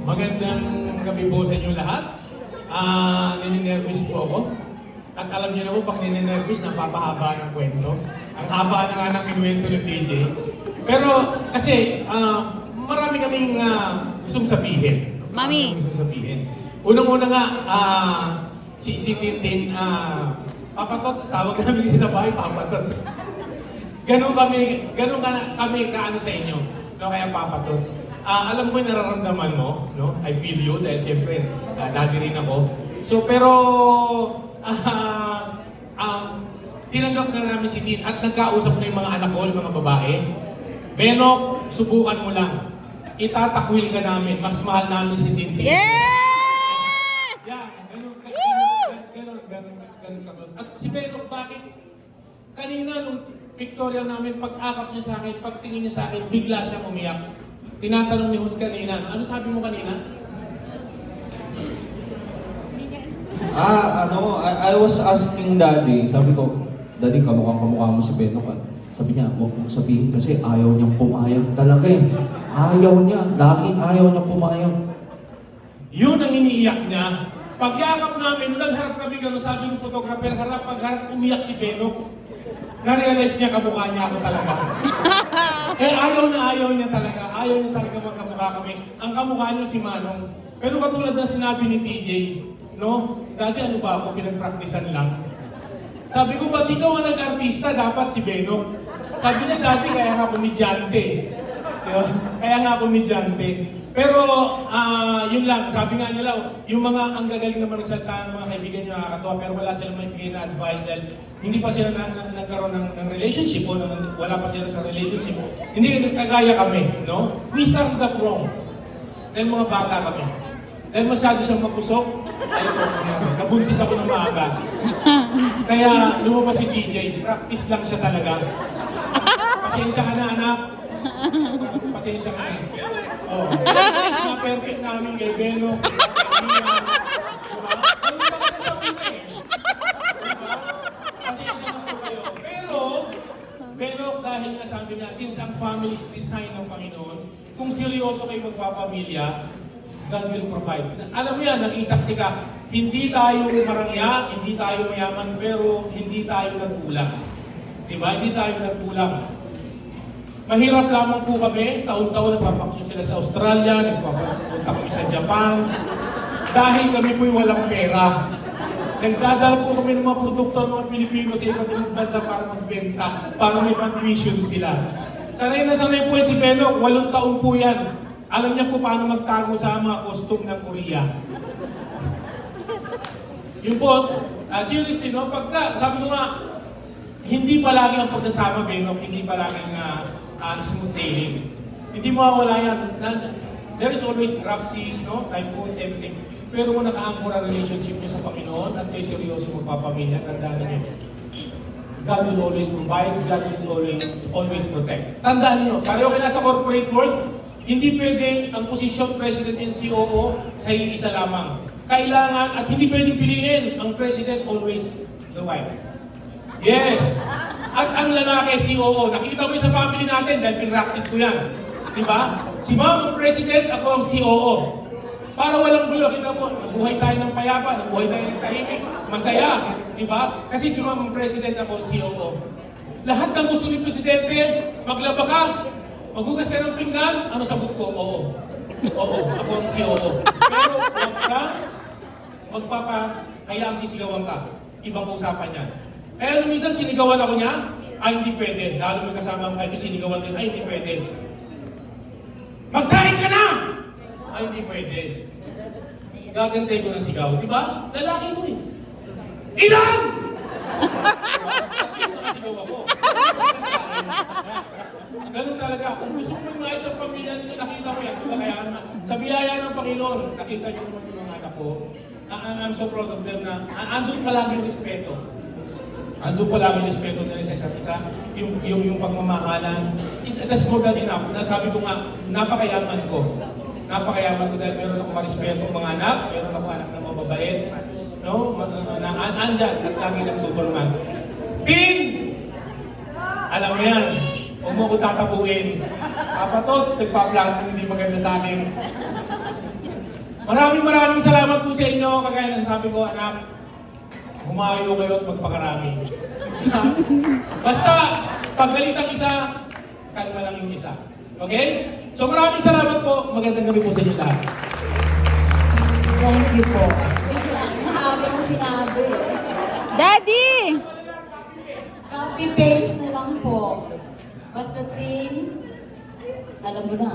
Magandang gabi po sa inyo lahat. Nininervous po ako. At alam niyo na po, pag nininervous, napapahaba ng kwento. Ang haba na nga ng kinuwento ng TJ. Pero kasi, marami kaming gustong sabihin. Mami. Gustong sabihin. Unang-una nga, si Tintin, Papa Tots, tawag namin siya sa bahay, Papa Tots. Ganun kami kaano sa inyo. No, kaya Papa Tots. Alam ko yung nararamdaman mo, no? I feel you dahil siyempre, daddy rin ako. So, pero, tinanggap na namin si Tin at nagkausap na yung mga anak ko, yung mga babae. Benok, subukan mo lang. Itatakwil ka namin. Mas mahal namin si Tintin. Yes! Yan, ganun ka. At si Benok, bakit? Kanina, nung pictorial namin, pag-akap niya sa akin, pagtingin niya sa akin, bigla siyang umiyak. Tinatanong ni Host kanina, ano sabi mo kanina? I was asking Daddy, sabi ko, Daddy, kamukha mo si Benok. Sabi niya, huwag mong sabihin kasi ayaw niyang pumayag talaga eh. Ayaw niya, laging ayaw niyang pumayag. Yun ang iniiyak niya. Pagyakap namin, nagharap kami gano'n, sabi ng photographer, pagharap, umiyak si Benok. Na-realize niya kamukha niya ako talaga. Ayaw niya talaga. Ayaw niya talaga magkamukha kami. Ang kamukha niya si Manong. Pero katulad na sinabi ni TJ, no? Dati ano ba ako, pinagpraktisan lang. Sabi ko, ba't ikaw ang nag-artista? Dapat si Benok. Sabi niya, dati kaya nga komedyante. Diba? Kaya nga komedyante. Pero, yun lang, sabi nga nila, yung mga ang gagaling naman ng salta, mga kaibigan nyo nakakatawa, pero wala silang may bigay na advice dahil hindi pa sila nagkaroon ng relationship o wala pa sila sa relationship. Hindi kagaya kami, no? We started up wrong. Dahil mga bata kami. Dahil masyado siyang mapusok, nabuntis ako ng maaga. Kaya lumabas si DJ, practice lang siya talaga. Pasensya ka na, anak. Pasensya ka na. Oh, na perfect namin kay Beno. Diba? Ano ba sa una eh? Diba? Pasensya na po kayo. Pero dahil nga sabi niya, since ang family is design ng Panginoon, kung seryoso kayo magpapamilya, God will provide. Alam mo yan, naging saksi ka. Hindi tayo marangya, hindi tayo mayaman, pero hindi tayo nagkulang. Diba? Hindi tayo nagkulang. Mahirap lamang po kami, taon-taon nagpapaksyon sila sa Australia, nagpapapunta kami sa Japan. Dahil kami po'y walang pera. Nagdadala po kami ng mga produkto ng mga Pilipino sa iba't ibang bansa para magbenta, para may pan-tuition sila. Sanay na sanay po si Benok, 8 taon po yan. Alam niya po paano magtago sa mga costume ng Korea. Yun po, seriously, no? Pagka, sabi ko nga, hindi palagi ang pagsasama, Benok, hindi palagi smooth sailing. Hindi mawawala yan. There is always rough seas, no? Typhoons, everything. Pero kung naka-anchor ang relationship niyo sa Panginoon at kayo seryoso magpapamilya, tandaan niyo, God will always provide, God will always protect. Tandaan niyo, pareho kayo nasa corporate world, hindi pwede ang posisyon President and COO sa iisa lamang. Kailangan at hindi pwedeng piliin ang President, always the wife. Yes! At ang lalaki, COO, nakita mo sa family natin dahil pinractice ko yan. Diba? Si Ma'am ang President, ako ang COO. Para walang gulo, kita mo, nabuhay tayo ng payapa, nabuhay tayo ng tahimik, masaya. Diba? Kasi si Ma'am ang President, ako ang COO. Lahat ng gusto ni Presidente, maglaba ka, maghugas ka ng pinggan, ano sagot ko? Oo. Oo, ako ang COO. Pero huwag ka, hayaang sisigawan ka. Ibang usapan yan. Kaya nung minsan sinigawan ako niya, ay hindi pwede. Lalo may kasama ang kaibigan, sinigawan din, ay hindi pwede. Magsahin ka na! Ay hindi pwede. Gagantay ko ng sigaw. Di ba? Lalaki mo eh. Ilan! At least nakasigaw ako. Ganun talaga. Kung gusto mo yung maayos ang pamilya ninyo, nakita ko yan. Diba? Kaya sa biyaya ng Panginoon, nakita niyo naman yung mga anak ko. I'm so proud of them na andun pa lang yung respeto. Andun pa lang yung respeto nila sa isa't isa, yung pagmamahalan. That's more than enough. Nasabi ko nga, napakayaman ko. Napakayaman ko dahil meron akong marespeto ng mga anak, meron akong anak na mababait, no? Andyan at lagi nagtutulungan. Pin! Alam mo yan, huwag mo ko tatapuin. Papa Tots, nagpa-plan kung hindi maganda sa akin. Maraming salamat po sa inyo. Kagaya ng sabi ko, anak, humayo kayo at magpakarami. Basta, paggalit ang isa, kalma lang yung isa. Okay? So maraming salamat po. Magandang gabi po sa inyo lahat. Thank you po. Maaga na sinabi. Daddy! Copy-paste na lang po. Basta team, alam mo na,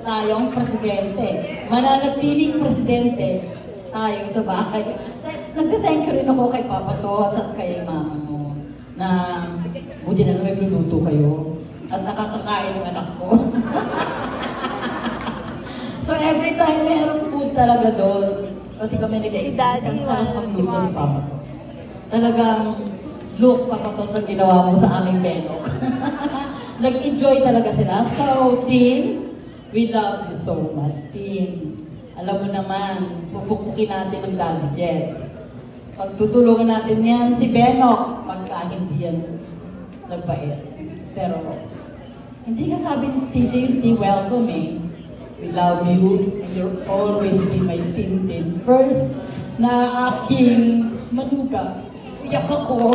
tayong presidente. Mananatiling presidente tayo sa bahay. Nagte-thank you rin ako kay Papa Tots at kay Mama mo na buti na lang nagluluto kayo at nakakakain ng anak ko. So every time merong food talaga doon, pati kami nag-experience, ang sarap ang luto ni Papa Tots. Talagang, look, Papa Tots, ang ginawa mo sa aming benok. Nag-enjoy talaga sila. So, Tin, we love you so much, Tin. Alam mo naman, pupukpukin natin ang Daddy Jet. Pagtutulungan natin yan si Benok, pagka hindi yan nagpait. Pero, hindi ka sabi ni TJ, hindi welcome eh. We love you, and you'll always be my Tintin. First, na aking manuga. Iyak ako.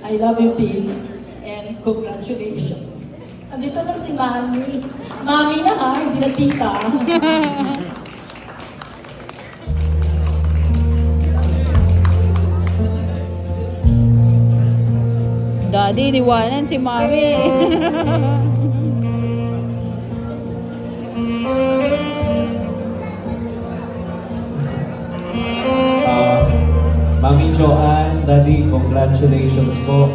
I love you, Tin. And congratulations. Andito lang si Mami. Mami na ha, hindi na tita. Daddy, niwanan si Mami. Mami Joanne, Daddy, congratulations po.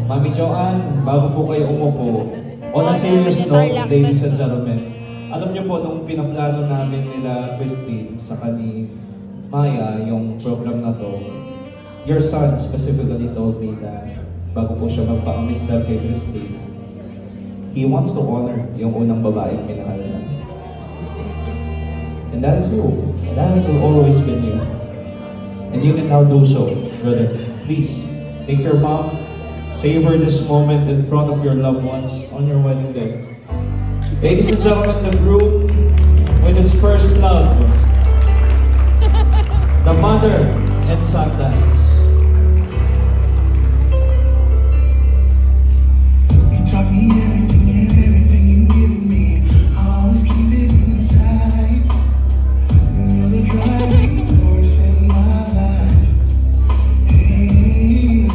Mami Joanne, bago po kayo umupo, on a serious note, ladies and gentlemen, alam niyo po, nung pinaplano namin nila Christine sa ni Maya, yung program na to, your son specifically told me that bago po siya magpa-amisdal kay Christine, he wants to honor yung unang babaeng minahal niya. And that is you. That has always been you. And you can now do so, brother. Please, take your mom, savor this moment in front of your loved ones on your wedding day. Ladies and gentlemen, the groom with his first love, the mother and son dance. You taught me everything and everything you given me. I always keep it inside. You're the driving force in my life. Hey,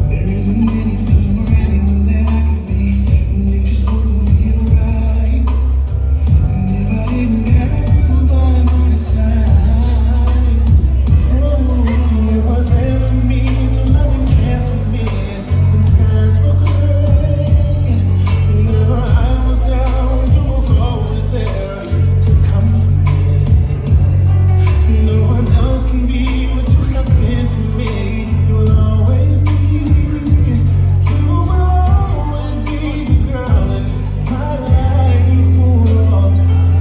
there isn't anything or anyone that I could be, and it just wouldn't feel right. And if I didn't have you by my side, oh, you were there for me to love and care for me. When skies were gray, whenever I was down, you were always there to comfort me. No one else can be what you have been to me. You will always be, you will always be the girl in my life for all time.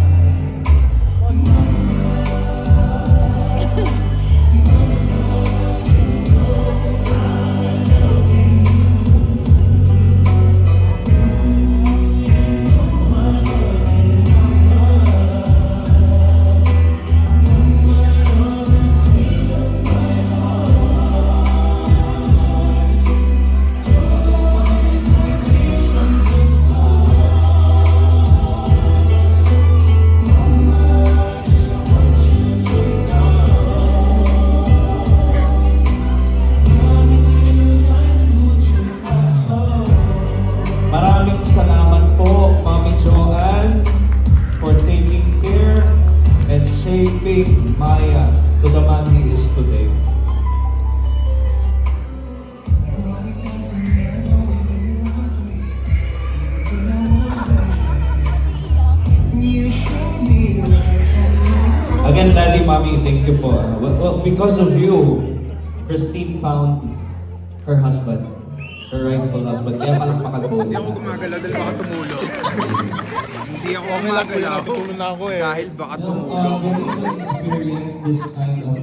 Maraming salamat po, Mami Joanne, for taking care and shaping Maya to the man he is today. You're always there for me, and always been around for me, even when I was bad. You showed me right from wrong. Again, Daddy, Mami, thank you po. Well, because of you, Christine found her husband, her rightful husband. Kaya palakpakan po. Hindi ako gumagalaw dahil baka tumulog. Hindi ako gumagalaw dahil baka tumulog. When you experience this kind of